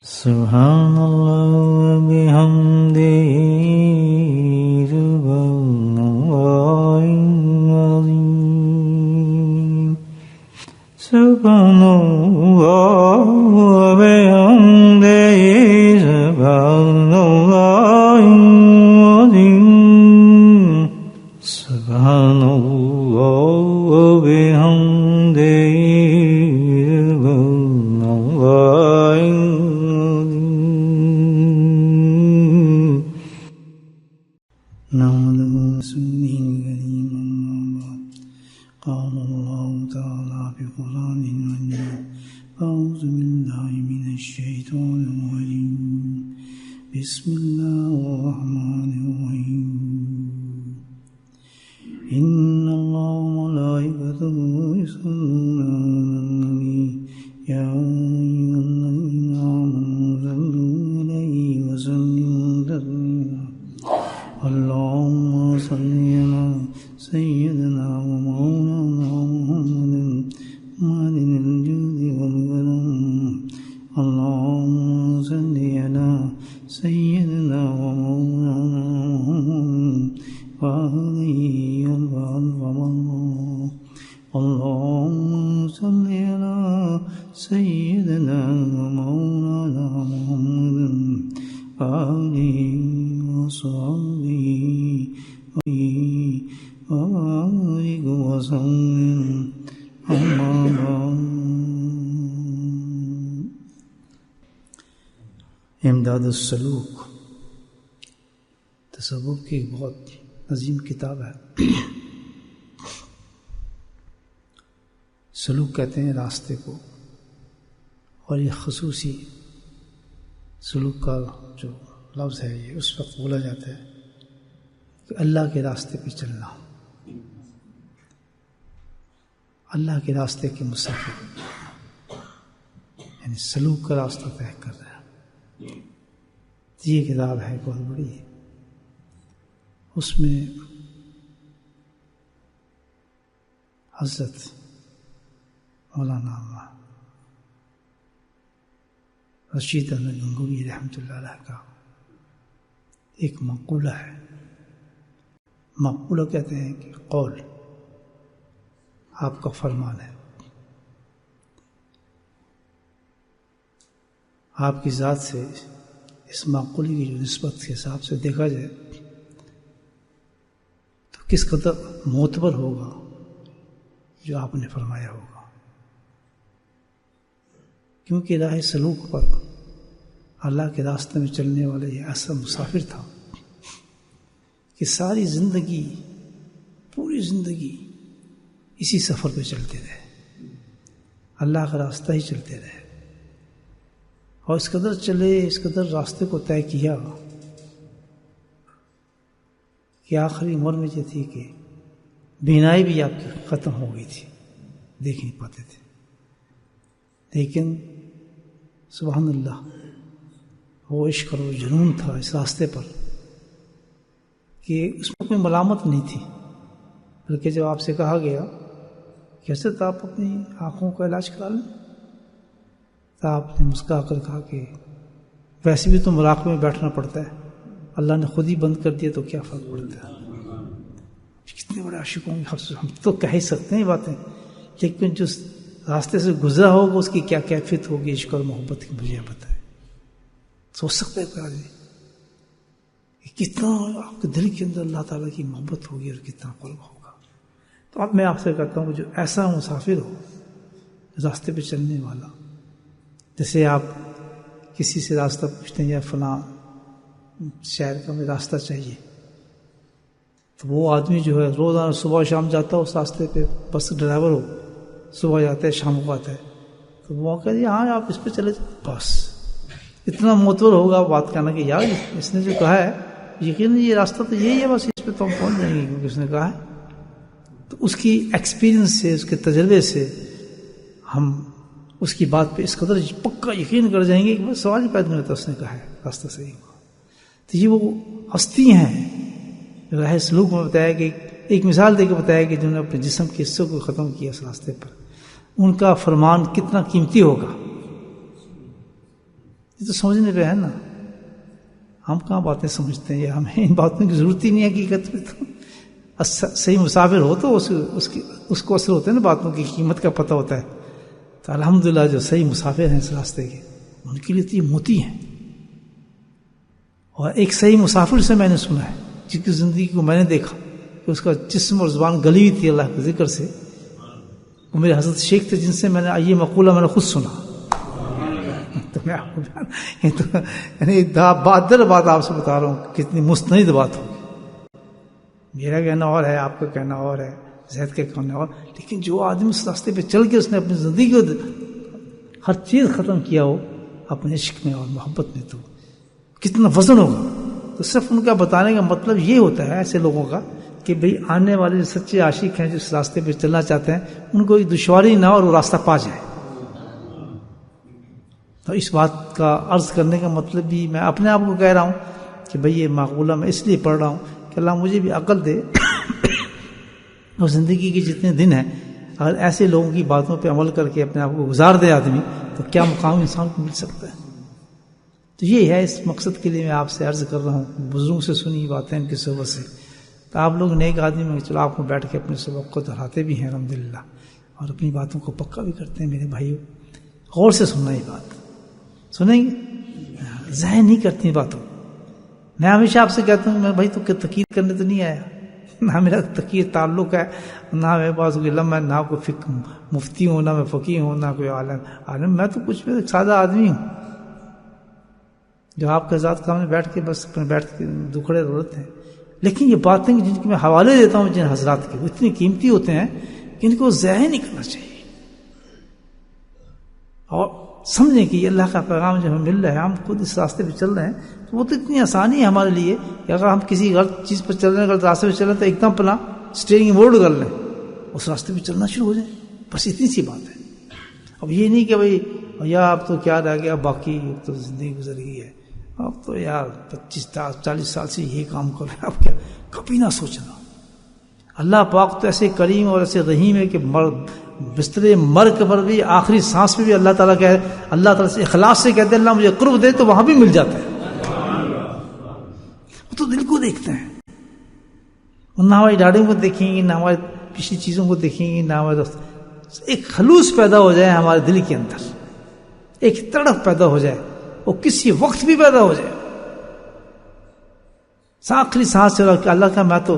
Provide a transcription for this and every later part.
سبحان اللہ بحمدہ سبحان اللہ العظیم سبحان اللہ بحمدہ سبحان اللہ العظیم سبحان اللہ بحمدہ بسم اللہ الرحمن الرحیم ان اللہ وملائکتہ یصلون علی النبی یا ایھا الذین آمنوا صلوا علیہ وسلموا تسلیما اللہم صل علی سیدنا ومولانا محمد معدن الجود والکرم اللہم صل علی سیدنا ومولانا محمد وآلہ وصحبہ اللہم صل علی سیدنا ومولانا محمد وآلہ وصحبہ وبارک وسلم اما بعد امداد السلوک تصوف کی ایک بہت عظیم کتاب ہے۔ سلوک کہتے ہیں راستے کو، اور یہ خصوصی سلوک کا جو لفظ ہے یہ اس وقت بولا جاتا ہے کہ اللہ کے راستے پہ چلنا، اللہ کے راستے کے مسافر، یعنی سلوک کا راستہ طے کر رہا ہے۔ یہ کتاب ہے بہت بڑی، اس میں حضرت مولانا رشید احمد گنگوہی رحمۃ اللہ علیہ کا ایک مقولہ ہے۔ مقولہ کہتے ہیں کہ قول، آپ کا فرمان ہے، آپ کی ذات سے اس معقولی کی جو نسبت کے حساب سے دیکھا جائے تو کس قدر معتبر ہوگا جو آپ نے فرمایا ہوگا، کیونکہ راہ سلوک پر اللہ کے راستے میں چلنے والا یہ ایسا مسافر تھا کہ ساری زندگی، پوری زندگی اسی سفر پہ چلتے رہے، اللہ کا راستہ ہی چلتے رہے، اور اس قدر چلے، اس قدر راستے کو طے کیا کہ آخری عمر میں یہ تھی کہ بینائی بھی آپ کی ختم ہو گئی تھی، دیکھ نہیں پاتے تھے، لیکن سبحان اللہ وہ عشق اور وہ جنون تھا اس راستے پر کہ اس میں کوئی ملامت نہیں تھی، بلکہ جب آپ سے کہا گیا کہ حضرت آپ اپنی آنکھوں کا علاج کرا لیں، تو آپ نے مسکرا کر کہا کہ ویسے بھی تو مراقبے میں بیٹھنا پڑتا ہے، اللہ نے خود ہی بند کر دیا تو کیا فرق پڑتا ہے۔ کتنے بڑے عاشق ہوں گے، ہم تو کہہ ہی سکتے ہیں باتیں، لیکن جو راستے سے گزرا ہوگا اس کی کیا کیفیت ہوگی عشق اور محبت کی، مجھے بتائے۔ سوچ سکتے ہیں آدمی کتنا آپ کے دل کے اندر اللہ تعالیٰ کی محبت ہوگی اور کتنا قرب ہوگا۔ تو اب میں آپ سے کہتا ہوں جو ایسا مسافر ہو راستے پہ چلنے والا، جیسے آپ کسی سے راستہ پوچھتے ہیں یا فلاں شہر کا میں راستہ چاہیے، تو وہ آدمی جو ہے روزانہ صبح شام جاتا ہے اس راستے پہ، بس ڈرائیور ہو، صبح جاتا ہے شام کو آتا ہے، تو وہ کہہ دیا ہاں آپ اس پہ چلے جائیں، بس اتنا معتبر ہوگا بات کرنا کہ یار اس نے جو کہا ہے یقیناً یہ راستہ تو یہی ہے، بس اس پہ تو ہم پہنچ جائیں گے کیونکہ اس نے کہا ہے۔ تو اس کی ایکسپیرئنس سے، اس کے تجربے سے ہم اس کی بات پہ اس قدر پکا یقین کر جائیں گے کہ بس سوال ہی پیدا نہیں ہوتا، اس نے کہا ہے راستہ صحیح ہوا۔ تو یہ وہ ہستی ہیں راہ سلوک میں بتایا کہ ایک مثال دے کے بتایا کہ جنہوں نے اپنے جسم کے حصوں کو ختم کیا اس راستے پر، ان کا فرمان کتنا قیمتی ہوگا۔ یہ تو سمجھنے پہ ہے نا. ہم کہاں باتیں سمجھتے ہیں, یا ہمیں ان باتوں کی ضرورت ہی نہیں ہے حقیقت میں. تو صحیح مسافر ہو تو اس کو اثر ہوتا ہے نا, باتوں کی قیمت کا پتہ ہوتا ہے. تو الحمدللہ جو صحیح مسافر ہیں اس راستے کے, ان کے لیے تو یہ موتی ہیں. اور ایک صحیح مسافر سے میں نے سنا ہے, جس کی زندگی کو میں نے دیکھا کہ اس کا جسم اور زبان گلی ہوئی تھی اللہ کے ذکر سے. وہ میرے حضرت شیخ تھے جن سے میں نے یہ مقولہ میں نے خود سنا. تو میں آپ کو یعنی بہادر بات آپ سے بتا رہا ہوں, کتنی مستند بات ہو. میرا کہنا اور ہے, آپ کا کہنا اور ہے, زید کا کہنا اور. لیکن جو آدمی اس راستے پہ چل کے اس نے اپنی زندگی کو ہر چیز ختم کیا ہو اپنے عشق میں اور محبت میں, تو کتنا وزن ہوگا. تو صرف ان کا بتانے کا مطلب یہ ہوتا ہے ایسے لوگوں کا کہ بھئی آنے والے جو سچے عاشق ہیں, جو اس راستے پہ چلنا چاہتے ہیں, ان کو ایک دشواری نہ اور وہ راستہ پا جائے. تو اس بات کا عرض کرنے کا مطلب بھی میں اپنے آپ کو کہہ رہا ہوں کہ بھئی یہ معقولہ میں اس لیے پڑھ رہا ہوں کہ اللہ مجھے بھی عقل دے, اور زندگی کے جتنے دن ہیں اگر ایسے لوگوں کی باتوں پہ عمل کر کے اپنے آپ کو گزار دے آدمی, تو کیا مقام انسان کو مل سکتا ہے. تو یہ ہے, اس مقصد کے لیے میں آپ سے عرض کر رہا ہوں. بزرگوں سے سنی باتیں ان کی صحبت سے, تو آپ لوگ نیک آدمی میں چلو آپ کو بیٹھ کے اپنے سبق کو دہراتے بھی ہیں الحمدللہ, اور اپنی باتوں کو پکا بھی کرتے ہیں. میرے بھائیو غور سے سننا, یہ بات سنیں گے, ضائع نہیں کرتی باتوں. میں ہمیشہ آپ سے کہتا ہوں, میں بھائی تو تقریر کرنے تو نہیں آیا, نہ میرا تقریر تعلق ہے, نہ میرے پاس کوئی علم ہے, نہ کوئی مفتی ہوں, نہ میں فقیہ ہوں, نہ کوئی عالم. میں تو کچھ بھی سادہ آدمی ہوں جو آپ کے ذات کا بیٹھ کے بس اپنے بیٹھ کے دکھڑے رولتے ہیں. لیکن یہ باتیں جن کے میں حوالے دیتا ہوں جن حضرات کے, وہ اتنی قیمتی ہوتے ہیں کہ ان کو ضائع نہیں کرنا چاہیے. اور سمجھیں کہ یہ اللہ کا پیغام جو ہمیں مل رہا ہے, ہم خود اس راستے پہ چل رہے ہیں, تو وہ تو اتنی آسانی ہے ہمارے لیے کہ اگر ہم کسی غلط چیز پر چل رہے ہیں, غلط راستے پہ چل رہے ہیں, تو ایک دم اپنا اسٹیئرنگ بورڈ کر لیں, اس راستے پہ چلنا شروع ہو جائیں. بس اتنی سی بات ہے. اب یہ نہیں کہ بھائی یا اب تو کیا رہ گیا, باقی تو زندگی گزر گئی ہے, اب تو یار 25-40 سال سے یہی کام کر رہے ہیں, اب کیا, کبھی نہ سوچنا. اللہ پاک تو ایسے کریم اور ایسے رحیم ہے کہ بستر مرگ پر بھی, آخری سانس میں بھی اللہ تعالیٰ کہ اللہ تعالیٰ سے اخلاص سے کہتے ہیں اللہ مجھے قرب دے, تو وہاں بھی مل جاتا ہے. وہ تو دل کو دیکھتے ہیں, نہ ہماری ڈاڑیوں کو دیکھیں گے, نہ ہماری پچھلی چیزوں کو دیکھیں گے, نہ ہمارے دوست. ایک خلوص پیدا ہو جائے ہمارے دل کے اندر, ایک تڑپ پیدا ہو جائے, وہ کسی وقت بھی پیدا ہو جائے. آخری سانس سے اللہ کا میں تو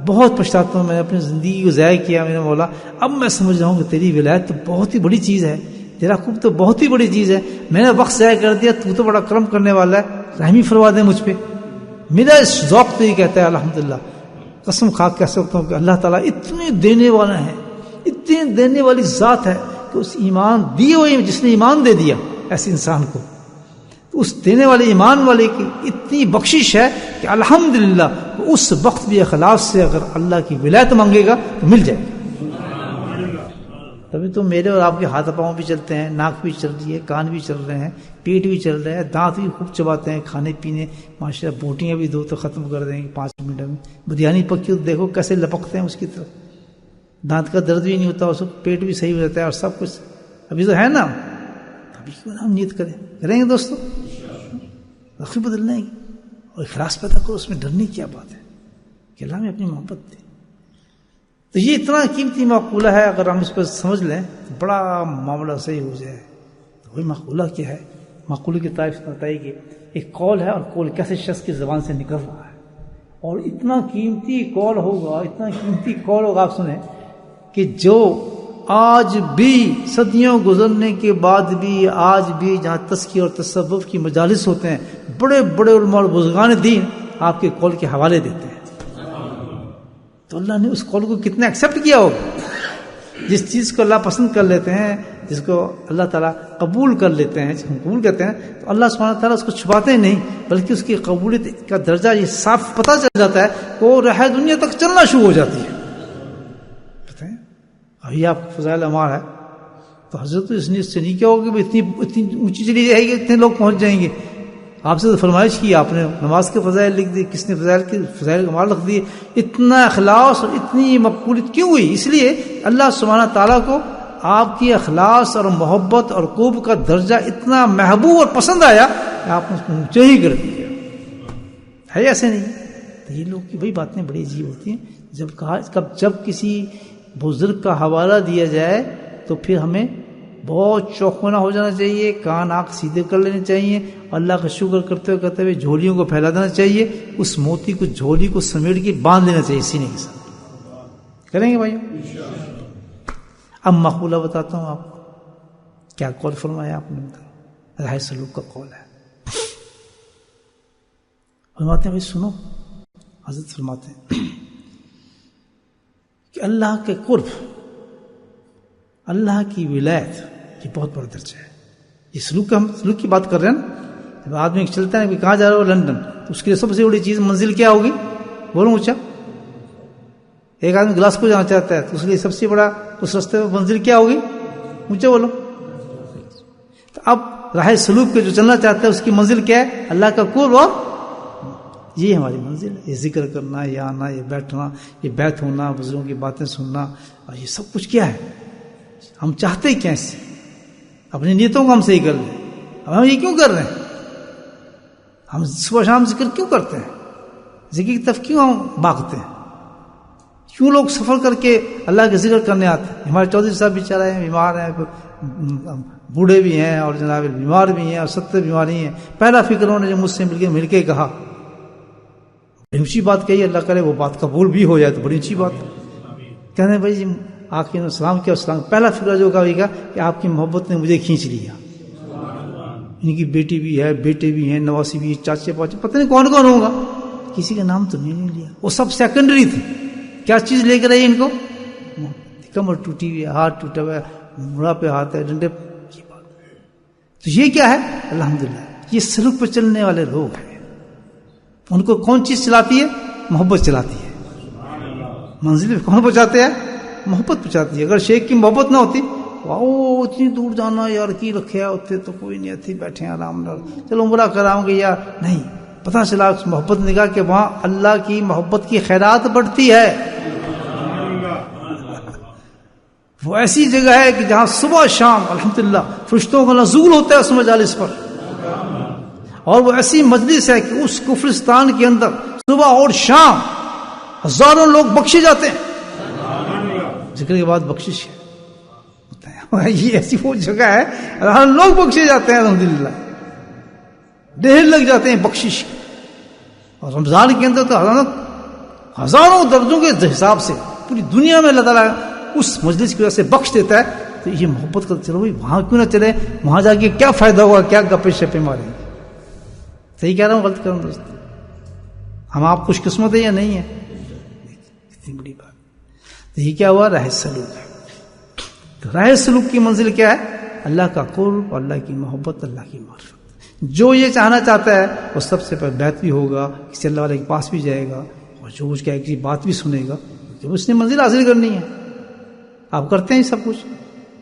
بہت پچھتاتا ہوں, میں نے اپنی زندگی کو ضائع کیا میرے مولا. اب میں سمجھ رہا ہوں کہ تیری ولایت تو بہت ہی بڑی چیز ہے, تیرا خوب تو بہت ہی بڑی چیز ہے. میں نے وقت ضائع کر دیا, تو بڑا کرم کرنے والا ہے, رحمی فرما دے مجھ پہ. میرا اس ذوق تو یہ کہتا ہے الحمدللہ, قسم کھا کہہ سکتا ہوں کہ اللہ تعالیٰ اتنے دینے والا ہے, اتنے دینے والی ذات ہے کہ اس ایمان دیے ہوئے جس نے ایمان دے دیا ایسے انسان کو, اس دینے والے ایمان والے کی اتنی بخشش ہے کہ الحمدللہ اس وقت بھی اخلاص سے اگر اللہ کی ولایت مانگے گا تو مل جائے گا. تبھی تو میرے اور آپ کے ہاتھ پاؤں بھی چلتے ہیں, ناک بھی چل رہی ہے, کان بھی چل رہے ہیں, پیٹ بھی چل رہے ہیں, دانت بھی خوب چباتے ہیں, کھانے پینے ماشاءاللہ بوٹیاں بھی 2 تو ختم کر دیں گے 5 منٹ میں. بریانی پکی تو دیکھو کیسے لپکتے ہیں اس کی طرف, دانت کا درد بھی نہیں ہوتا, اس کو پیٹ بھی صحیح ہو جاتا ہے, اور سب کچھ ابھی تو ہے نا. ابھی کیوں نہ ہم نیت کریں گے دوستوں, رخی بدلنا ہے اور اخلاص پیدا کرو, اس میں ڈرنے کی کیا بات ہے کہ اللہ میں اپنی محبت دے. تو یہ اتنا قیمتی معقولہ ہے, اگر ہم اس پر سمجھ لیں تو بڑا معاملہ صحیح ہو جائے. تو وہی معقولہ کیا ہے, معقولے کی تعریف بتائی کہ ایک قول ہے, اور قول کیسے شخص کی زبان سے نکل رہا ہے, اور اتنا قیمتی قول ہوگا, اتنا قیمتی قول ہوگا, آپ سنیں کہ جو آج بھی صدیوں گزرنے کے بعد بھی آج بھی جہاں تزکیہ اور تصوف کی مجالس ہوتے ہیں, بڑے بڑے علماء اور بزرگان دین آپ کے قول کے حوالے دیتے ہیں. تو اللہ نے اس قول کو کتنا ایکسیپٹ کیا ہوگا. جس چیز کو اللہ پسند کر لیتے ہیں, جس کو اللہ تعالیٰ قبول کر لیتے ہیں, جس کو قبول کرتے ہیں, تو اللہ سبحانہ تعالیٰ اس کو چھپاتے ہی نہیں, بلکہ اس کی قبولیت کا درجہ یہ صاف پتہ چل جاتا ہے کہ وہ رہے دنیا تک چلنا شروع ہو جاتی ہے. ابھی آپ فضائل اعمال ہے تو حضرت اس نے اس سے نہیں کیا ہوگا کہ اتنی اونچی چلی جائے گی, اتنے لوگ پہنچ جائیں گے. آپ سے تو فرمائش کی آپ نے, نماز کے فضائل لکھ دی, کس نے فضائل اعمال لکھ دیے. اتنا اخلاص اور اتنی مقبولیت کیوں ہوئی؟ اس لیے اللہ سبحانہ تعالیٰ کو آپ کی اخلاص اور محبت اور قرب کا درجہ اتنا محبوب اور پسند آیا آپ نے اس کو اونچا ہی کر دیا ہے، ایسے نہیں. تو یہ لوگ کی بھائی باتیں بڑی عجیب ہوتی ہیں. جب کسی بزرگ کا حوالہ دیا جائے تو پھر ہمیں بہت چوکنا ہو جانا چاہیے، کان آنکھ سیدھے کر لینے چاہیے، اللہ کا شکر کرتے ہوئے جھولیوں کو پھیلا دینا چاہیے، اس موتی کو جھولی کو سمیٹ کے باندھ لینا چاہیے سینے کے ساتھ. کریں گے بھائی؟ اب مقولہ بتاتا ہوں آپ کو کیا قول فرمایا آپ نے. راہ سلوک کا قول ہے. فرماتے ہیں بھائی سنو، حضرت فرماتے ہیں کہ اللہ کے قرب، اللہ کی ولایت، یہ بہت بڑا درجہ ہے. یہ سلوک کی بات کر رہے ہیں نا. جب آدمی چلتا ہے کہ کہاں جا رہا ہو، لندن، تو اس کے لیے سب سے بڑی چیز منزل کیا ہوگی؟ بولو اونچا. ایک آدمی گلاس کو جانا چاہتا ہے تو اس کے لیے سب سے بڑا اس راستے میں منزل کیا ہوگی؟ اونچا بولو. تو اب راہ سلوک پہ جو چلنا چاہتا ہے اس کی منزل کیا ہے؟ اللہ کا قرب، اور یہ ہماری منزل ہے. یہ ذکر کرنا، یہ آنا، یہ بیٹھنا، یہ بیت ہونا، بزرگوں کی باتیں سننا، اور یہ سب کچھ کیا ہے؟ ہم چاہتے کیا اس سے؟ اپنی نیتوں کو ہم صحیح کر لیں. اب ہم یہ کیوں کر رہے ہیں؟ ہم صبح شام ذکر کیوں کرتے ہیں؟ ذکر کی طرف کیوں ہم بھاگتے ہیں؟ کیوں لوگ سفر کر کے اللہ کے ذکر کرنے آتے ہیں؟ ہمارے چودھری صاحب بیچارے ہیں، بیمار ہیں، بوڑھے بھی ہیں اور جناب بیمار بھی ہیں اور 70 بیماری ہیں. پہلا فکر انہوں نے جو مجھ سے مل کے کہا، بڑی اونچی بات کہی، اللہ کرے وہ بات قبول بھی ہو جائے تو بڑی اونچی بات. کہنے بھائی جی آقا نے سلام کیا، اسلام پہلا فکر جو کہا کہ آپ کی محبت نے مجھے کھینچ لیا. ان کی بیٹی بھی ہے، بیٹے بھی ہیں، نواسی بھی، چاچے پاچے، پتہ نہیں کون کون ہوگا، کسی کا نام تو نہیں لیا. وہ سب سیکنڈری تھے. کیا چیز لے کر آئی ان کو؟ کمر ٹوٹی ہوئی ہے، ہاتھ ٹوٹا ہوا ہے، مڑا پہ ہاتھ ہے، ڈنڈے. تو یہ کیا ہے؟ الحمدللہ یہ سلوک پہ چلنے والے لوگ ہیں. ان کو کون چیز چلاتی ہے؟ محبت چلاتی ہے. منزل پہ کون پہنچاتے ہیں؟ محبت پہنچاتی ہے. اگر شیخ کی محبت نہ ہوتی، واؤ اتنی دور جانا یار، کی رکھے ہوتے تو کوئی نہیں، اتھی بیٹھے ہیں آرام نال، چلو عمرہ کراؤں گے یار. نہیں، پتہ چلا محبت نگاہ کہ وہاں اللہ کی محبت کی خیرات بڑھتی ہے. وہ ایسی جگہ ہے کہ جہاں صبح شام الحمدللہ فرشتوں کا نزول ہوتا ہے اس مجالس پر. اور وہ ایسی مجلس ہے کہ اس کفرستان کے اندر صبح اور شام ہزاروں لوگ بخشے جاتے ہیں. ذکر کے بعد بخشش ہے. یہ ایسی وہ جگہ ہے ہر لوگ بخشے جاتے ہیں الحمدللہ، ڈھیر لگ جاتے ہیں بخشش. اور رمضان کے اندر تو ہزاروں درجوں کے حساب سے پوری دنیا میں اللہ تعالیٰ اس مجلس کی وجہ سے بخش دیتا ہے. تو یہ محبت کا چلو بھائی وہاں کیوں نہ چلے، وہاں جا کے کیا فائدہ ہوگا، کیا گپے شپے ماریں گے. صحیح کہہ رہا ہوں غلط کر رہا ہوں دوست؟ ہم آپ خوش قسمت ہیں یا نہیں ہیں؟ اتنی بڑی بات. تو یہ کیا ہوا؟ راہ سلوک ہے. تو راہ سلوک کی منزل کیا ہے؟ اللہ کا قرب، اللہ کی محبت، اللہ کی معرفت. جو یہ چاہنا چاہتا ہے وہ سب سے پہلے بیعت بھی ہوگا، کسی اللہ والے کے پاس بھی جائے گا، اور جو اس کی بات بھی سنے گا، جب اس نے منزل حاصل کرنی ہے. آپ کرتے ہیں سب کچھ،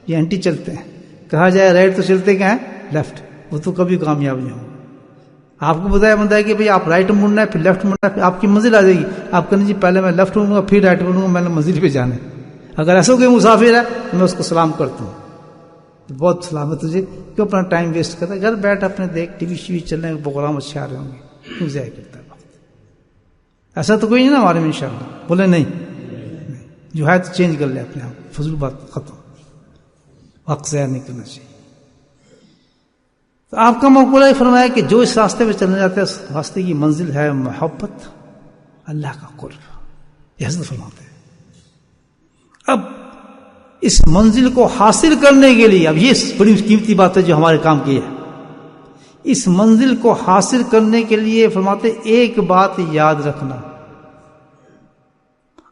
یہ اینٹی چلتے ہیں. کہا جائے رائٹ تو چلتے کیا ہیں؟ لیفٹ. وہ تو کبھی کامیاب نہیں ہوگا. آپ کو بتایا بندہ ہے کہ بھئی آپ رائٹ مڑنا ہے، پھر لیفٹ مڑنا ہے، پھر آپ کی منزل آ جائے گی. آپ کہنے جی پہلے میں لیفٹ مڑوں گا پھر رائٹ مڑوں گا، میں نے منزل پہ جانا ہے. اگر ایسا کوئی مسافر ہے تو میں اس کو سلام کرتا ہوں، بہت سلام ہے تجھے، کیوں اپنا ٹائم ویسٹ کرتا ہے؟ گھر بیٹھ اپنے دیکھ، ٹی وی شی وی چل رہے ہیں، پروگرام اچھے آ رہے ہوں گے، کیوں ضائع کرتا ہے وقت؟ ایسا تو کوئی نہیں نا ہمارے میں انشاءاللہ. بولے نہیں، جو ہے تو چینج کر لے اپنے آپ. فضول بات ختم، وقت ضائع نہیں کرنا چاہیے. تو آپ کا مقولہ یہ فرمایا کہ جو اس راستے پہ چلنا چاہتا ہے اس راستے کی منزل ہے محبت، اللہ کا قرب. یہ حضرت فرماتے ہیں. اب اس منزل کو حاصل کرنے کے لیے، اب یہ بڑی قیمتی بات ہے جو ہمارے کام کی ہے. اس منزل کو حاصل کرنے کے لیے فرماتے ایک بات یاد رکھنا،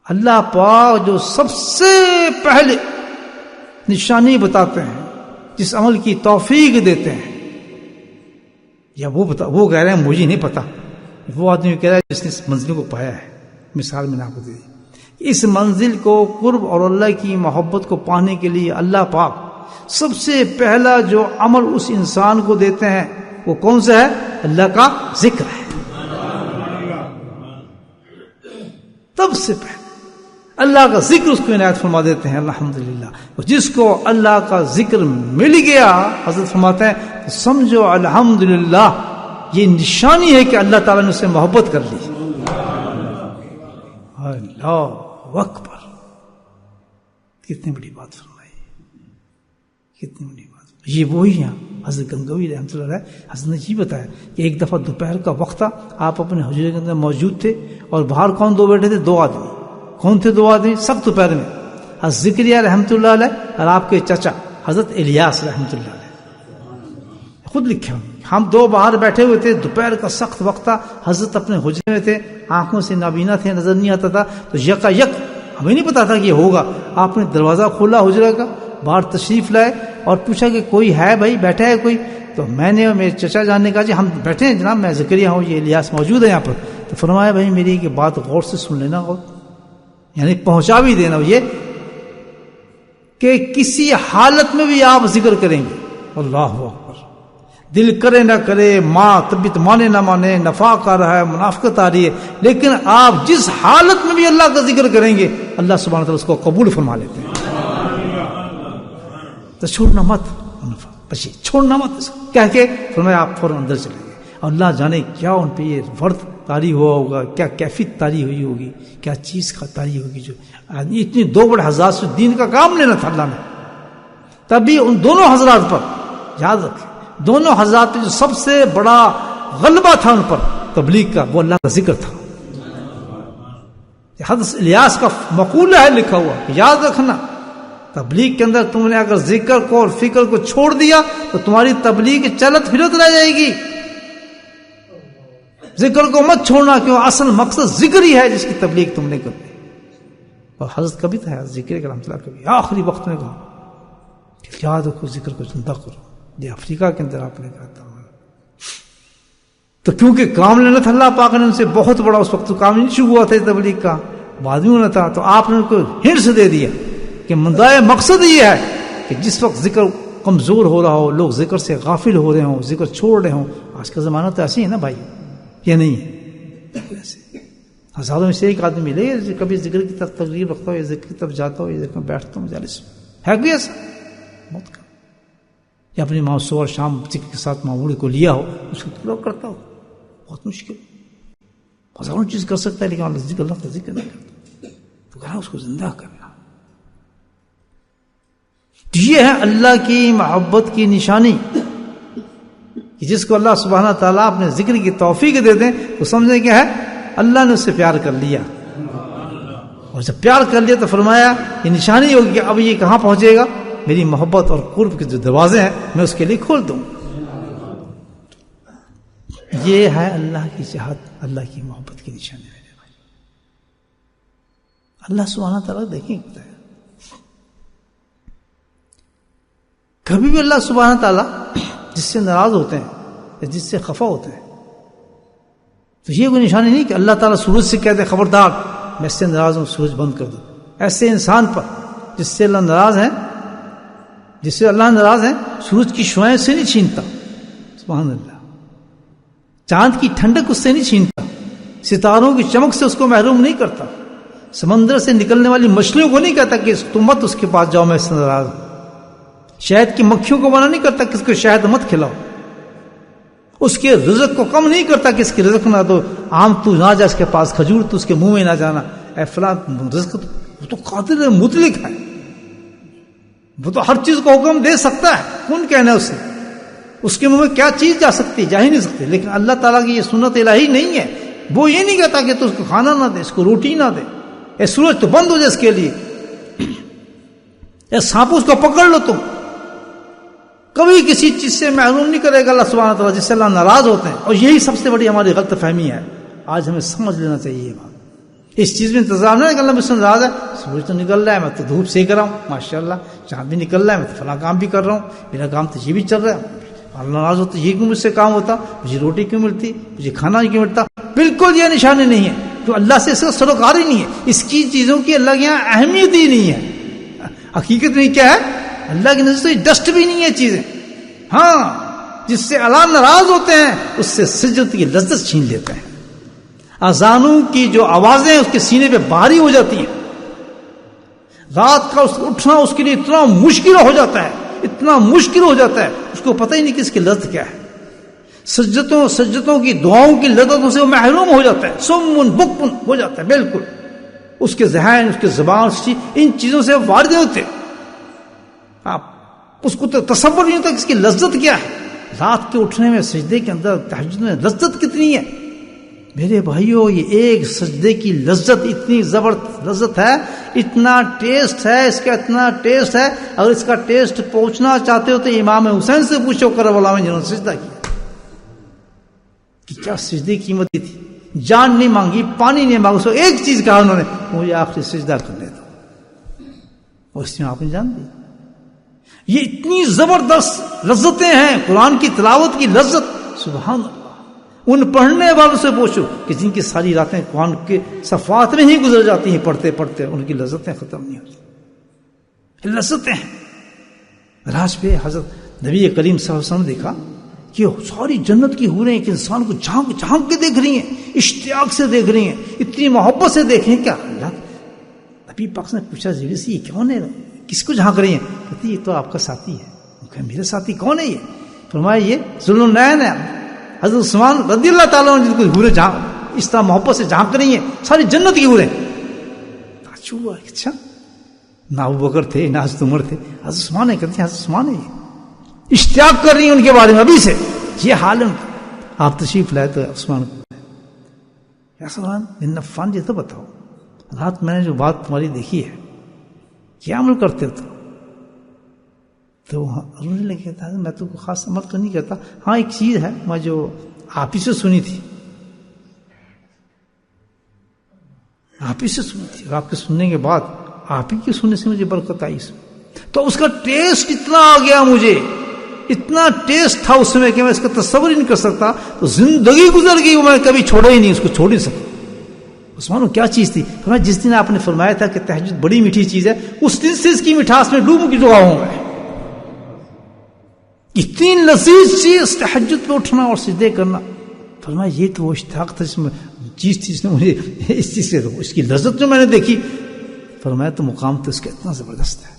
اللہ پاک جو سب سے پہلے نشانی بتاتے ہیں، جس عمل کی توفیق دیتے ہیں، یا وہ کہہ رہے ہیں مجھے نہیں پتا، وہ آدمی کہہ رہا ہے جس نے اس منزل کو پایا ہے. مثال میں نے آپ کو دے دی. اس منزل کو، قرب اور اللہ کی محبت کو پانے کے لیے اللہ پاک سب سے پہلا جو عمل اس انسان کو دیتے ہیں وہ کون سا ہے؟ اللہ کا ذکر ہے. تب سے پہلے اللہ کا ذکر اس کو عنایت فرما دیتے ہیں. الحمدللہ. جس کو اللہ کا ذکر مل گیا، حضرت فرماتے ہیں سمجھو الحمدللہ یہ نشانی ہے کہ اللہ تعالیٰ نے اس سے محبت کر لی. اللہ اکبر، کتنی بڑی بات فرمائی، کتنی بڑی بات. یہ وہی ہیں حضرت گنگوی رحمۃ اللہ علیہ. حضرت نے یہ بتایا کہ ایک دفعہ دوپہر کا وقت تھا، آپ اپنے حجرے کے اندر موجود تھے اور باہر کون دو بیٹھے تھے؟ 2 آدمی. کون تھے 2 آدمی؟ سخت دوپہر میں حضرت ذکریہ رحمۃ اللہ علیہ اور آپ کے چچا حضرت الیاس رحمۃ اللہ علیہ. خود لکھے ہم 2 باہر بیٹھے ہوئے تھے، دوپہر کا سخت وقت تھا، حضرت اپنے حجرے میں تھے، آنکھوں سے نابینا تھے، نظر نہیں آتا تھا. تو یکا یک، ہمیں نہیں پتا تھا کہ یہ ہوگا، آپ نے دروازہ کھولا حجرے کا، باہر تشریف لائے اور پوچھا کہ کوئی ہے بھائی، بیٹھا ہے کوئی؟ تو میں نے اور میرے چچا جان نے کہا جی ہم بیٹھے ہیں جناب، میں ذکریہ ہوں، یہ الیاس موجود ہے یہاں پر. تو فرمایا بھائی میری یہ بات غور سے سن لینا، غور یعنی پہنچا بھی دینا یہ کہ کسی حالت میں بھی آپ ذکر کریں گے. اللہ اکبر. دل کرے نہ کرے، ماں طبیعت مانے نہ مانے، نفاق آ رہا ہے، منافقت آ رہی ہے، لیکن آپ جس حالت میں بھی اللہ کا ذکر کریں گے اللہ سبحانہ وتعالیٰ اس کو قبول فرما لیتے ہیں. تو چھوڑنا مت، بچی چھوڑنا مت اس کو کہہ کے فرمایا آپ فوراً اندر چلے گئے. اور اللہ جانے کیا ان پہ یہ ورد طاری ہوا ہوگا، کیا کیفیت طاری ہوئی ہوگی، کیا چیز کا طاری ہوگی. جو اتنی 2 بڑے حضرات سے دین کا کام لینا تھا اللہ نے، تبھی ان دونوں حضرات پر یاد رکھیں، دونوں حضرات جو سب سے بڑا غلبہ تھا ان پر تبلیغ کا، وہ اللہ کا ذکر تھا. حضرت الیاس کا مقولہ ہے لکھا ہوا، یاد رکھنا تبلیغ کے اندر تم نے اگر ذکر کو اور فکر کو چھوڑ دیا تو تمہاری تبلیغ چلت پھرت رہ جائے گی. ذکر کو مت چھوڑنا، کیوں اصل مقصد ذکر ہی ہے جس کی تبلیغ تم نے کرنی. اور حضرت کبھی تھا ذکر کا اللہ کبھی آخری وقت میں کہا کہ یاد رکھو ذکر کو زندہ کرو. یہ افریقہ کے اندر آپ نے کہا تھا. تو کیونکہ کام لینا تھا اللہ پاک نے ان سے بہت بڑا، اس وقت تو کام نہیں شروع ہوا تھا تبلیغ کا، بعد میں ہونا تھا. تو آپ نے ان کو ہنٹس دے دیا کہ مندائے مقصد یہ ہے کہ جس وقت ذکر کمزور ہو رہا ہو، لوگ ذکر سے غافل ہو رہے ہوں، ذکر چھوڑ رہے ہوں. آج کا زمانہ تو ایسے ہی ہے نا بھائی، یہ نہیں ہے ایسے. ہزاروں میں سے ایک آدمی ملے کبھی ذکر کی طرف ترغیب رکھتا ہو، یا ذکر کی طرف جاتا ہو، یا ذکر میں بیٹھتا ہوں مجالس میں، ہے کوئی ایسا؟ بہت کم. یا اپنی ماں صبح شام ذکر کے ساتھ معمول کو لیا ہو، اس کو پورا کرتا ہو، بہت مشکل. ہزاروں چیز کر سکتا ہے لیکن اللہ کا ذکر نہیں کرتا. تو کہا اس کو زندہ کرنا. یہ ہے اللہ کی محبت کی نشانی کہ جس کو اللہ سبحانہ تعالیٰ اپنے ذکر کی توفیق دے دیں تو سمجھیں کہ ہے اللہ نے اس سے پیار کر لیا. اور جب پیار کر لیا تو فرمایا یہ نشانی ہوگی کہ اب یہ کہاں پہنچے گا، میری محبت اور قرب کے جو دروازے ہیں میں اس کے لیے کھول دوں. یہ ہے اللہ کی چاہت، اللہ کی محبت کی نشانی. میرے بھائی اللہ سبحانہ تعالیٰ دیکھیں کیا ہے. کبھی بھی اللہ سبحانہ تعالیٰ جس سے ناراض ہوتے ہیں یا جس سے خفا ہوتے ہیں تو یہ کوئی نشانی نہیں کہ اللہ تعالیٰ سورج سے کہتے ہیں خبردار میں اس سے ناراض ہوں، سورج بند کر دو. ایسے انسان پر جس سے اللہ ناراض ہے، جس سے اللہ ناراض ہے، سورج کی شعاعیں سے نہیں چھینتا، سبحان اللہ. چاند کی ٹھنڈک اس سے نہیں چھینتا، ستاروں کی چمک سے اس کو محروم نہیں کرتا، سمندر سے نکلنے والی مچھلیوں کو نہیں کہتا کہ تم مت اس کے پاس جاؤ میں اس سے ناراض ہوں. شہد کی مکھیوں کو منع نہیں کرتا کہ اس کو شہد مت کھلاؤ. اس کے رزق کو کم نہیں کرتا کہ اس کی رزق نہ دو، آم تو نہ جا اس کے پاس، کھجور تو اس کے منہ میں نہ جانا. اے فلاں رزق وہ تو قادر ہے، مطلق ہے، وہ تو ہر چیز کو حکم دے سکتا ہے. کون کہنا ہے اسے اس کے منہ میں کیا چیز جا سکتی، جا ہی نہیں سکتی. لیکن اللہ تعالیٰ کی یہ سنت الہی نہیں ہے. وہ یہ نہیں کہتا کہ تو اس کو کھانا نہ دے، اس کو روٹی نہ دے، اے سورج تو بند ہو جائے اس کے لیے، اے سانپ اس کو پکڑ لو تم. کبھی کسی چیز سے محروم نہیں کرے گا اللہ سبحانہ تعالیٰ جس سے اللہ ناراض ہوتے ہیں. اور یہی سب سے بڑی ہماری غلط فہمی ہے. آج ہمیں سمجھ لینا چاہیے یہ بات. اس چیز میں انتظار نہ ہے کہ اللہ مجھ سے ناراض ہے. سورج تو نکل رہا ہے، میں تو دھوپ سیک رہا ہوں، ماشاء اللہ. چاند بھی نکل رہا ہے، میں تو فلاں کام بھی کر رہا ہوں، میرا کام تو یہ بھی چل رہا ہے. اللہ ناراض ہوتا یہ کیوں مجھ سے کام ہوتا، مجھے روٹی کیوں ملتی، مجھے کھانا کیوں ملتا. بالکل یہ نشانی نہیں ہے کہ اللہ سے اس کا سروکار ہی نہیں ہے. اس کی چیزوں کی اللہ کے یہاں اہمیت ہی نہیں ہے. حقیقت میں کیا ہے، اللہ کی نظر سے ڈسٹ بھی نہیں ہے چیزیں. ہاں جس سے اللہ ناراض ہوتے ہیں اس سے سجدت کی لذت چھین لیتے ہیں. اذانوں کی جو آوازیں اس کے سینے پہ بھاری ہو جاتی ہیں. رات کا اٹھنا اس کے لیے اتنا مشکل ہو جاتا ہے، اتنا مشکل ہو جاتا ہے، اس کو پتہ ہی نہیں کہ اس کی لذت کیا ہے. سجدتوں کی دعاؤں کی لذتوں سے وہ محروم ہو جاتا ہے، سمن بکمن ہو جاتا ہے، بالکل اس کے ذہن، اس کے زبان، ان چیزوں سے وارد ہوتے، آپ اس کو تو تصور نہیں ہوتا کہ اس کی لذت کیا ہے۔ رات کے اٹھنے میں، سجدے کے اندر، تہجد میں لذت کتنی ہے میرے بھائیوں! یہ ایک سجدے کی لذت اتنی زبردست لذت ہے، اتنا ٹیسٹ ہے اس کا، اتنا ٹیسٹ ہے۔ اگر اس کا ٹیسٹ پہنچنا چاہتے ہو تو امام حسین سے پوچھو کرم اللہ میں، جنہوں نے سجدہ کیا، کہ کیا سجدے کی قیمت دی تھی۔ جان نہیں مانگی، پانی نہیں مانگا، سو ایک چیز کہا انہوں نے، مجھے آخری سجدہ کرنے دو، اور اس میں آپ نے جان دی۔ یہ اتنی زبردست لذتیں ہیں قرآن کی تلاوت کی لذت، سبحان اللہ۔ ان پڑھنے والوں سے پوچھو کہ جن کی ساری راتیں قرآن کے صفحات میں ہی گزر جاتی ہیں پڑھتے پڑھتے، ان کی لذتیں ختم نہیں ہوتی، لذتیں ہیں۔ راج پہ حضرت نبی کریم صلی اللہ علیہ وسلم نے دیکھا کہ ساری جنت کی حوریں ایک انسان کو جھانک جھانک کے دیکھ رہی ہیں، اشتیاق سے دیکھ رہی ہیں، اتنی محبت سے دیکھ رہی ہیں۔ کیا اللہ نبی پاک نے پوچھا، جیوی سے یہ کون ہے، کس کو جھانک رہی ہیں؟ کہتی یہ تو آپ کا ساتھی ہے۔ میرے ساتھی کون ہے یہ؟ فرمایا یہ ذوالنورین ہے، حضرت عثمان رضی اللہ تعالیٰ عنہ، جن کو حوریں اس طرح محبت سے جھانک رہی ہیں، ساری جنت کی حوریں۔ اچھا، نہ ابو بکر تھے، نہ حضرت عمر تھے، حضرت عثمان ہے، کہتے ہیں حضرت عثمان ہے، یہ اشتیاق کر رہی ہیں ان کے بارے میں ابھی سے، یہ حال ہے۔ آپ تشریف لائے تو عثمان کو، عثمان بن عفان جی تو بتاؤ، رات میں نے جو بات تمہاری دیکھی ہے کیا عمل کرتے ہو؟ تو رونے لگے، تھا میں تو خاص عمل تو نہیں کرتا، ہاں ایک چیز ہے میں جو آپ ہی سے سنی تھی، آپ ہی سے سنی تھی، اور آپ کے سننے کے بعد آپ ہی کے سننے سے مجھے برکت آئی، تو اس کا ٹیسٹ اتنا آ گیا مجھے، اتنا ٹیسٹ تھا اس میں کہ میں اس کا تصور ہی نہیں کر سکتا، تو زندگی گزر گئی وہ میں کبھی چھوڑا ہی نہیں، اس کو چھوڑ نہیں سکتا۔ عثمان کیا چیز تھی؟ جس دن آپ نے فرمایا تھا کہ تہجد بڑی میٹھی چیز ہے، اس دن سے اس کی مٹھاس میں ڈوب چکا ہوں میں، اتنی لذیذ چیز تہجد پہ اٹھنا اور سجدے کرنا۔ فرمایا یہ تو وہ اشتیاق تھا، چیز تھی، اس نے مجھے اس چیز سے اس کی لذت جو میں نے دیکھی۔ فرمایا تو مقام تو اس کا اتنا زبردست ہے۔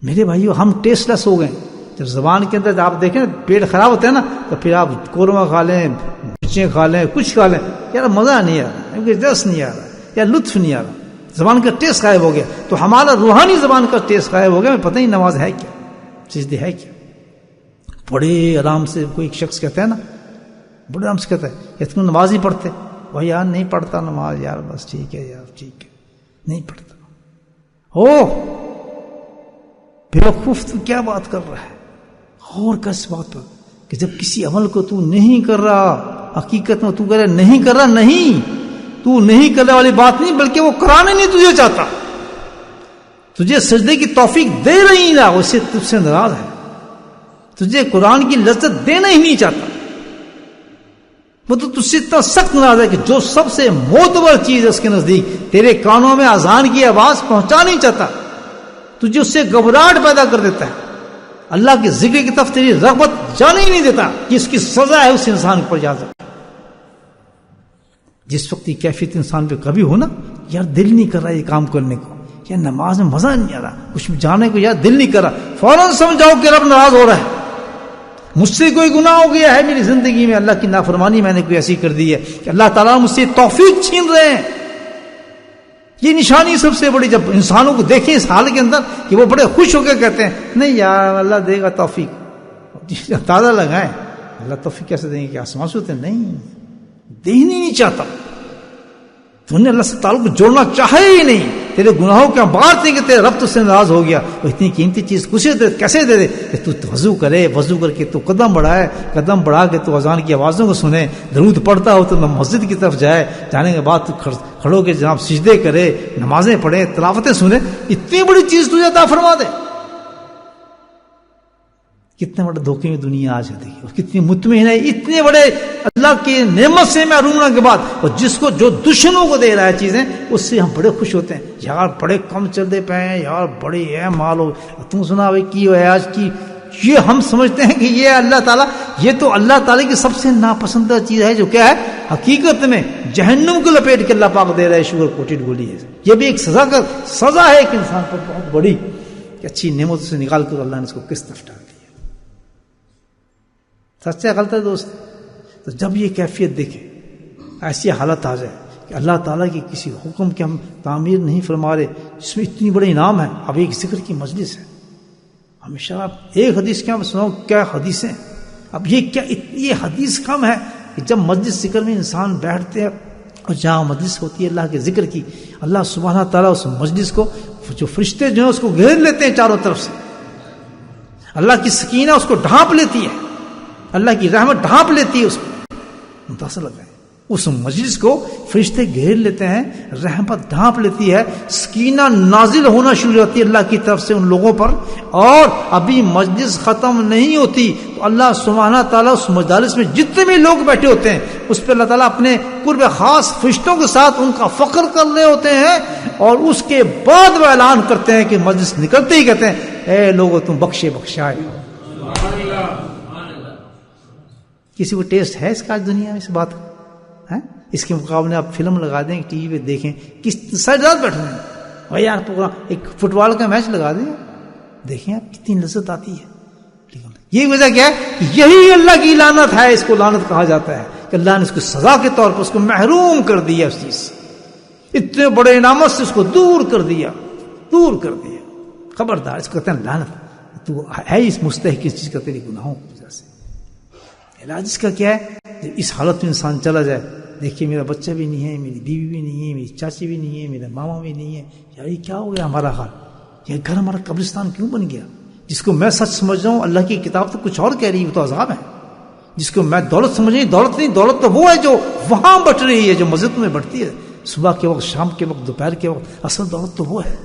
میرے بھائیو، ہم ٹیسٹ لیس ہو گئے، جب زبان کے اندر آپ دیکھیں پیٹ خراب ہوتا ہے نا، تو پھر آپ قورمہ کھا لیں، مرچیں کھا لیں، کچھ کھا لیں، یار مزہ نہیں آ رہا، رس نہیں آ رہا، یا لطف نہیں آ رہا، زبان کا ٹیسٹ غائب ہو گیا۔ تو ہمارا روحانی زبان کا ٹیسٹ غائب ہو گیا، ہمیں پتہ ہی نماز ہے کیا، سجدے ہے کیا۔ بڑے آرام سے کوئی ایک شخص کہتا ہے نا، بڑے آرام سے کہتا ہے کہ تم نماز ہی پڑھتے؟ وہ یار نہیں پڑھتا نماز، یار بس ٹھیک ہے یار، ٹھیک ہے نہیں پڑھتا۔ بیوقوف تو کیا بات کر رہا ہے؟ غور کر اس بات پر کہ جب کسی عمل کو تو نہیں کر رہا، حقیقت میں تو کہہ رہا نہیں کر رہا، نہیں تو نہیں کرنے والی بات نہیں، بلکہ وہ کرانے نہیں تجھے چاہتا، تجھے سجدے کی توفیق دے رہی نا، اسے تجھ سے ناراض ہے، تجھے قرآن کی لذت دینا ہی نہیں چاہتا، وہ تو تجھ سے اتنا سخت ناراض ہے کہ جو سب سے معتبر چیز ہے اس کے نزدیک، تیرے کانوں میں اذان کی آواز پہنچا نہیں چاہتا، تجھے اس سے گھبراہٹ پیدا کر دیتا ہے، اللہ کے ذکر کی طرف تیری رغبت جانے ہی نہیں دیتا، کہ اس کی سزا ہے اس انسان پر جازا۔ جس وقت یہ کیفیت انسان پہ کبھی ہو نا، یار دل نہیں کر رہا یہ کام کرنے کو، یا نماز میں مزہ نہیں آ رہا، کچھ جانے کو یار دل نہیں کر رہا، فوراً سمجھاؤ کہ رب ناراض ہو رہا ہے، مجھ سے کوئی گناہ ہو گیا ہے میری زندگی میں، اللہ کی نافرمانی میں نے کوئی ایسی کر دی ہے کہ اللہ تعالیٰ مجھ سے توفیق چھین رہے ہیں۔ یہ نشانی سب سے بڑی، جب انسانوں کو دیکھیں اس حال کے اندر کہ وہ بڑے خوش ہو کے کہتے ہیں نہیں یار اللہ دے گا توفیق، تازہ لگائیں، اللہ توفیق کیسے دیں گے، کہ آسمان سے ہوتے ہیں؟ نہیں، دے ہی نہیں چاہتا، تو نے اللہ سے تعلق جوڑنا چاہے ہی نہیں، تیرے گناہوں کے بات نہیں کہ تیرے رب تو سے ناراض ہو گیا، وہ اتنی قیمتی چیز کیسے دے دے کہ تو وضو کرے، وضو کر کے تو قدم بڑھائے، قدم بڑھا کے تو اذان کی آوازوں کو سنے، درود پڑھتا ہو تو مسجد کی طرف جائے، جانے کے بعد تو کھڑو کے جناب سجدے کرے، نمازیں پڑھے، تلاوتیں سنے، اتنی بڑی چیز تجھے عطا فرما دے۔ کتنے بڑے دھوکے میں دنیا آج ہے، دیکھیے کتنی مطمئن ہے، اتنے بڑے اللہ کی نعمت سے محروم ہونے کے بعد، اور جس کو جو دشمنوں کو دے رہا ہے چیزیں، اس سے ہم بڑے خوش ہوتے ہیں، یار بڑے کم چلتے پے ہیں، یار بڑے ہے مال ہو، تم سنا بھائی کی ہو آج کی، یہ ہم سمجھتے ہیں کہ یہ اللہ تعالیٰ، یہ تو اللہ تعالیٰ کی سب سے ناپسندہ چیز ہے، جو کیا ہے حقیقت میں جہنم کو لپیٹ کے اللہ پاک دے رہا ہے، شوگر کوٹڈ گولی ہے، یہ بھی ایک سزا ہے ایک انسان پر بہت بڑی، کہ اچھی نعمتوں سے نکال کر اللہ نے اس کو کس طرف ڈال دیا۔ سچ ہے غلط ہے دوست؟ تو جب یہ کیفیت دیکھیں، ایسی حالت آ جائے کہ اللہ تعالیٰ کی کسی حکم کی ہم تعمیر نہیں فرما رہے، جس میں اتنی بڑے انعام ہے، اب ایک ذکر کی مجلس ہے، ہمیشہ آپ ایک حدیث کیا میں سناؤں کیا حدیثیں، اب یہ حدیث کم ہے کہ جب مجلس ذکر میں انسان بیٹھتے ہیں اور جہاں مجلس ہوتی ہے اللہ کے ذکر کی، اللہ سبحانہ تعالیٰ اس مجلس کو، جو فرشتے جو ہیں اس کو گھیر لیتے ہیں چاروں طرف سے، اللہ کی سکینہ اس کو ڈھانپ لیتی ہے، اللہ کی رحمت ڈھانپ لیتی ہے اس کو، متاثر لگ رہے ہیں، اس مجلس کو فرشتے گھیر لیتے ہیں، رحمت ڈھانپ لیتی ہے، سکینہ نازل ہونا شروع ہوتی ہے اللہ کی طرف سے ان لوگوں پر، اور ابھی مجلس ختم نہیں ہوتی تو اللہ سبحانہ تعالیٰ اس مجالس میں جتنے بھی لوگ بیٹھے ہوتے ہیں اس پہ اللہ تعالیٰ اپنے قرب خاص فرشتوں کے ساتھ ان کا فخر کر رہے ہوتے ہیں، اور اس کے بعد وہ اعلان کرتے ہیں کہ مجلس نکلتے ہی کہتے ہیں اے لوگو تم بخشے بخشائے ہو۔ کسی کو ٹیسٹ ہے اس کا آج دنیا میں اس بات کا؟ اس کے مقابلے آپ فلم لگا دیں ٹی وی پہ دیکھیں، کس ساری رات بیٹھے ہیں بھائی یار پروگرام، ایک فٹ بال کا میچ لگا دیں دیکھیں آپ کتنی لذت آتی ہے۔ یہ وجہ کیا ہے کہ یہی اللہ کی لعنت ہے، اس کو لعنت کہا جاتا ہے کہ اللہ نے اس کو سزا کے طور پر اس کو محروم کر دیا، اس چیز سے اتنے بڑے انعامات سے اس کو دور کر دیا۔ خبردار، اس کو کہتے ہیں لعنت، تو ہے اس مستحق اس چیز کا تیری گناہوں کی وجہ سے۔ علاج اس کا کیا ہے؟ اس حالت میں انسان چلا جائے، دیکھیے میرا بچہ بھی نہیں ہے، میری بیوی بھی نہیں ہے، میری چاچی بھی نہیں ہے، میرا ماما بھی نہیں ہے، یار یہ کیا ہو گیا ہمارا حال؟ یہ گھر ہمارا قبرستان کیوں بن گیا؟ جس کو میں سچ سمجھ رہا ہوں اللہ کی کتاب تو کچھ اور کہہ رہی ہے، وہ تو عذاب ہے۔ جس کو میں دولت سمجھ رہی، دولت نہیں، دولت تو وہ ہے جو وہاں بٹ رہی ہے، جو مسجد میں بٹتی ہے، صبح کے وقت، شام کے وقت، دوپہر کے وقت۔ اصل دولت تو وہ ہے،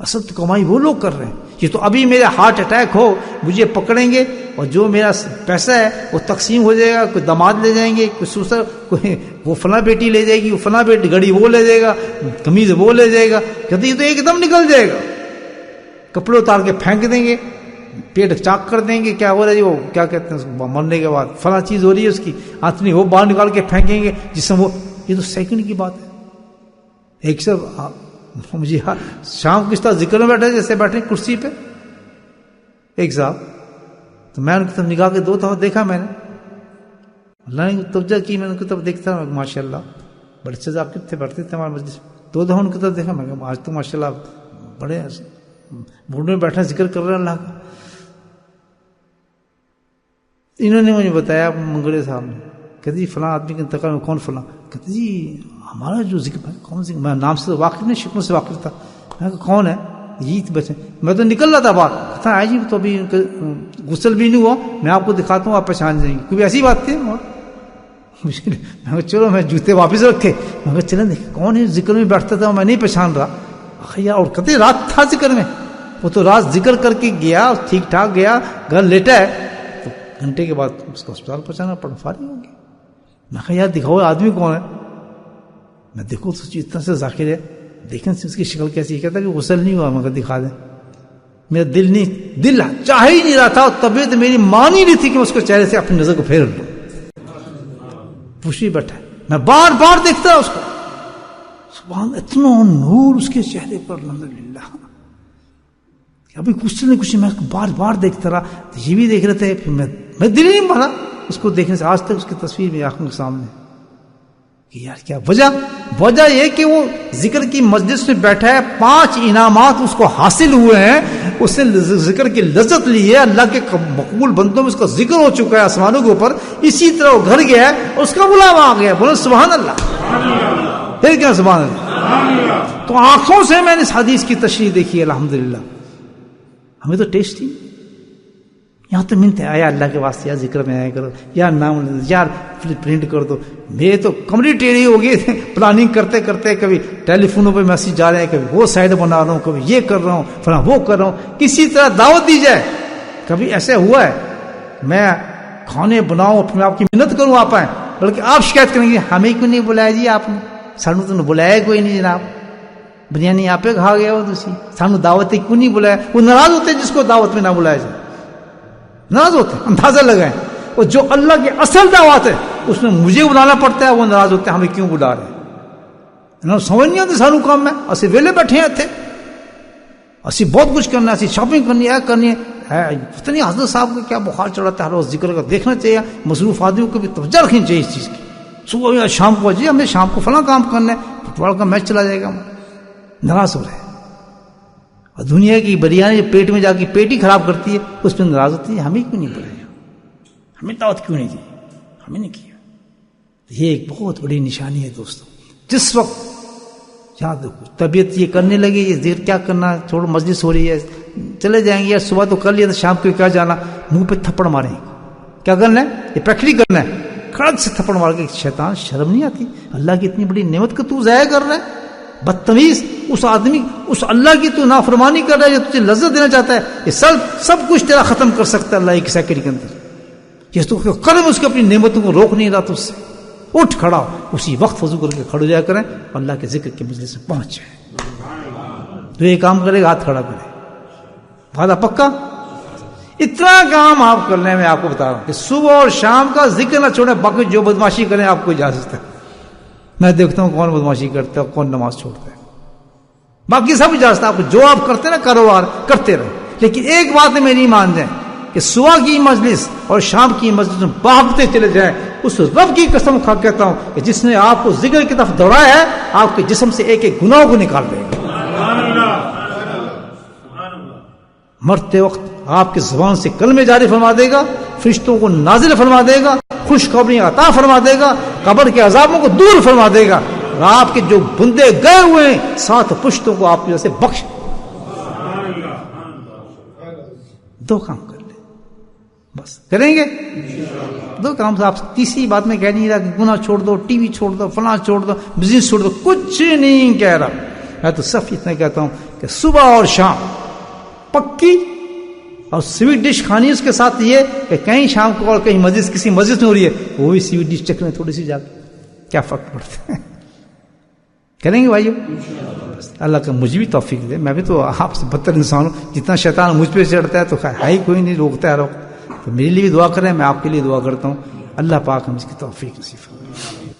اصل تو کمائی وہ لوگ کر رہے ہیں۔ یہ تو ابھی میرا ہارٹ اٹیک ہو مجھے پکڑیں گے اور جو میرا پیسہ ہے وہ تقسیم ہو جائے گا، کوئی داماد لے جائیں گے، کوئی سسر، کوئی وہ فلاں بیٹی لے جائے گی، وہ فلاں بیٹی، گھڑی وہ لے جائے گا، قمیض وہ لے جائے گا، کہتے یہ تو ایک دم نکل جائے گا، کپڑے اتار کے پھینک دیں گے، پیٹ چاک کر دیں گے، کیا ہو رہا ہے جی وہ کیا کہتے ہیں اس کو، مرنے کے بعد فلاں چیز ہو رہی ہے اس کی، آتنی وہ باہر نکال کے پھینکیں گے جس میں وہ، یہ تو سیکنڈ کی بات ہے۔ ایک سب مجھے شام کی طرح ذکر میں بیٹھے جیسے بیٹھے کرسی پہ ایک صاحب، تو میں ان کی طرف نگاہ کے دو دفعہ دیکھا، میں نے اللہ نے توجہ کی، میں ان کی طرف دیکھتا ہوں، ماشاء اللہ بڑے اچھے ذاکر تھے، بیٹھتے تھے ہمارے مجلس، دو دفعہ ان کی طرف دیکھا، میں کہا آج تو ماشاء اللہ بڑے بوڑھ میں بیٹھے ذکر کر رہے ہیں اللہ کا۔ انہوں نے مجھے بتایا منگڑے صاحب نے، کہتے جی فلاں آدمی کے انتقال میں کون فلاں، کہتے جی ہمارا جو ذکر، کون ذکر، میں نام سے تو واقف نہیں، شکلوں سے واقف تھا، میں کہا کون ہے جی بچے، میں تو نکل رہا تھا باہر، کہتا آئے جی تو ابھی غسل بھی نہیں ہوا، میں آپ کو دکھاتا ہوں آپ پہچان جائیں گے، کوئی ایسی بات تھی؟ میں کہا چلو، میں جوتے واپس رکھے، میں کہا چلیں دیکھیں کون ہے ذکر میں بیٹھتا تھا، میں نہیں پہچان رہا یار، اور کہتے رات تھا ذکر میں، وہ تو رات ذکر کر کے گیا، ٹھیک ٹھاک گیا، گھر لیٹا ہے، تو گھنٹے کے بعد اس کو اسپتال پہنچانا پڑ فارغ ہوں گے۔ میں کہا یار دکھاؤ آدمی کون ہے، میں دیکھو تو اتنا سے ذاکر ہے، دیکھیں اس کی شکل کیسی ہے، کہتا ہے کہ غسل نہیں ہوا، میں کہا دکھا دیں، میرا دل چاہ ہی نہیں رہا تھا، اور طبیعت میری مان ہی نہیں تھی کہ میں اس کو چہرے سے اپنی نظر کو پھیر لوں، پوچھی بیٹھا ہے، میں بار بار دیکھتا اس کو، سبحان اتنا نور اس کے چہرے پر، الحمدللہ، ابھی کچھ نہیں کچھ، میں بار بار دیکھتا رہا، یہ بھی دیکھ رہے تھے، پھر میں دل ہی نہیں بھرا اس کو دیکھنے سے، آج تک اس کی تصویر میری آنکھوں کے سامنے کہ یار کیا وجہ یہ کہ وہ ذکر کی مجلس میں بیٹھا ہے، 5 انعامات اس کو حاصل ہوئے ہیں، اس نے ذکر کی لذت لی ہے، اللہ کے مقبول بندوں میں اس کا ذکر ہو چکا ہے آسمانوں کے اوپر، اسی طرح وہ گھر گیا ہے اور اس کا بلاوا آ گیا، بولو سبحان اللہ، پھر کیا سبحان اللہ۔ تو آنکھوں سے میں نے اس حدیث کی تشریح دیکھی ہے، الحمدللہ، ہمیں تو ٹیسٹ تھی، یہاں تو منت ہے آیا اللہ کے واسطے یا ذکر میں آیا کرو، یا نام یار پرنٹ کر دو، میرے تو کمری ٹیڑھی ہو گئی تھے، پلاننگ کرتے کرتے کبھی ٹیلی فونوں پہ میسج جا رہے ہیں، کبھی وہ سائڈ بنا رہا ہوں، کبھی یہ کر رہا ہوں، فلاں وہ کر رہا ہوں، کسی طرح دعوت دی جائے۔ کبھی ایسے ہوا ہے میں کھانے بناؤں، اپنے آپ کی محنت کروں، آپ آئیں، بلکہ آپ شکایت کریں گے ہمیں کیوں نہیں بلایا جی آپ نے، سانو تو بلایا کوئی نہیں جناب، بریانی آپ پہ کھا گیا ہو دوسری، سانو دعوت کیوں نہیں بلایا۔ وہ ناراض ہوتے ہیں جس کو دعوت میں نہ بلایا جائے، ناراض ہوتے ہیں، اندازہ لگائیں، اور جو اللہ کی اصل دعوت ہے اس میں مجھے بلانا پڑتا ہے، وہ ناراض ہوتے ہیں ہمیں کیوں بلا رہے ہیں، سمجھ نہیں آتے سانو کام میں، اسی ویلے بیٹھے ہیں تھے، اسی بہت کچھ کرنا ہے، اسی شاپنگ کرنی ہے، ہے پتہ نہیں حضرت صاحب کو کیا بخار چڑھاتا ہے ہر روز ذکر کا، دیکھنا چاہیے مصروف آدمیوں کو بھی توجہ رکھنی چاہیے اس چیز کی. صبح یا شام کو جی ہمیں شام کو فلاں کام کرنا ہے، فٹ بال کا میچ چلا جائے گا، ناراض ہو رہے ہیں. اور دنیا کی بریانی جو پیٹ میں جا کے پیٹ ہی خراب کرتی ہے اس پہ ناراض ہوتی ہے. ہمیں کیوں نہیں بلایا، ہمیں دعوت کیوں نہیں دی، ہمیں نہیں کیا. یہ ایک بہت بڑی نشانی ہے دوستوں. جس وقت یاد رکھو طبیعت یہ کرنے لگے یہ دیر کیا کرنا، چھوڑو مجلس ہو رہی ہے چلے جائیں گے، یا صبح تو کر لیا تو شام کو کیا جانا، منہ پہ تھپڑ ماریں گے. کیا کرنا ہے؟ یہ پریکٹیکل کرنا ہے. کڑک سے تھپڑ مار کے شیطان شرم نہیں آتی؟ اللہ کی اتنی بڑی نعمت کو تو ضائع کر رہا ہے. بدتمیز اس آدمی اس اللہ کی تو نافرمانی کر رہا ہے جو تجھے لذت دینا چاہتا ہے. یہ سب کچھ تیرا ختم کر سکتا ہے اللہ ایک سیکنڈ کے اندر. یہ تو قلم اس کو اپنی نعمتوں کو روک نہیں رہا. تو اس سے اٹھ کھڑا ہو، اسی وقت وضو کر کے کھڑے جایا کریں، اللہ کے ذکر کے مجلس میں پہنچ جائیں. تو یہ کام کرے گا ہاتھ کھڑا کرے، وعدہ پکا. اتنا کام آپ کر لیں. میں آپ کو بتا رہا ہوں کہ صبح اور شام کا ذکر نہ چھوڑیں، باقی جو بدماشی کریں آپ کو اجازت ہے. میں دیکھتا ہوں کون بدماشی کرتا ہے کون نماز چھوڑتا ہے، باقی سب اجازت ہے آپ کو. جو آپ کرتے ہیں نا کاروبار کرتے رہے، لیکن ایک بات میں نہیں مان جائیں کہ صبح کی مجلس اور شام کی مجلس میں بھاگتے چلے جائیں. اس رب کی قسم کھا کہتا ہوں کہ جس نے آپ کو ذکر کی طرف دوڑایا ہے آپ کے جسم سے ایک ایک گناہ کو نکال دے گا. مرتے وقت آپ کی زبان سے کلمے جاری فرما دے گا، فرشتوں کو نازل فرما دے گا، خوشخبری عطا فرما دے گا، قبر کے عذابوں کو دور فرما دے گا، اور آپ کے جو بندے گئے ہوئے ہیں 7 پشتوں کو آپ کی وجہ سے بخش. دو کام کر لیں بس. کریں گے دو کام سے. آپ تیسری بات میں کہہ نہیں رہا کہ گناہ چھوڑ دو، ٹی وی چھوڑ دو، فلاں چھوڑ دو، بزنس چھوڑ دو، کچھ نہیں کہہ رہا. میں تو صرف اتنا کہتا ہوں کہ صبح اور شام پکی اور سویٹ ڈش کھانی. اس کے ساتھ یہ کہ کہیں شام کو اور کہیں مجلس کسی مسجد میں ہو رہی ہے وہ بھی سویٹ ڈش چکھ لیں تھوڑی سی جا کے، کیا فرق پڑتا ہے. کریں گے بھائیو؟ اللہ کا مجھے بھی توفیق دے. میں بھی تو آپ سے بدتر انسان ہوں. جتنا شیطان مجھ پہ چڑھتا ہے تو ہے ہی کوئی نہیں روکتا ہے. تو میرے لیے بھی دعا کریں، میں آپ کے لیے دعا کرتا ہوں. اللہ پاک ہم اس کی توفیق نصیب فرمائے.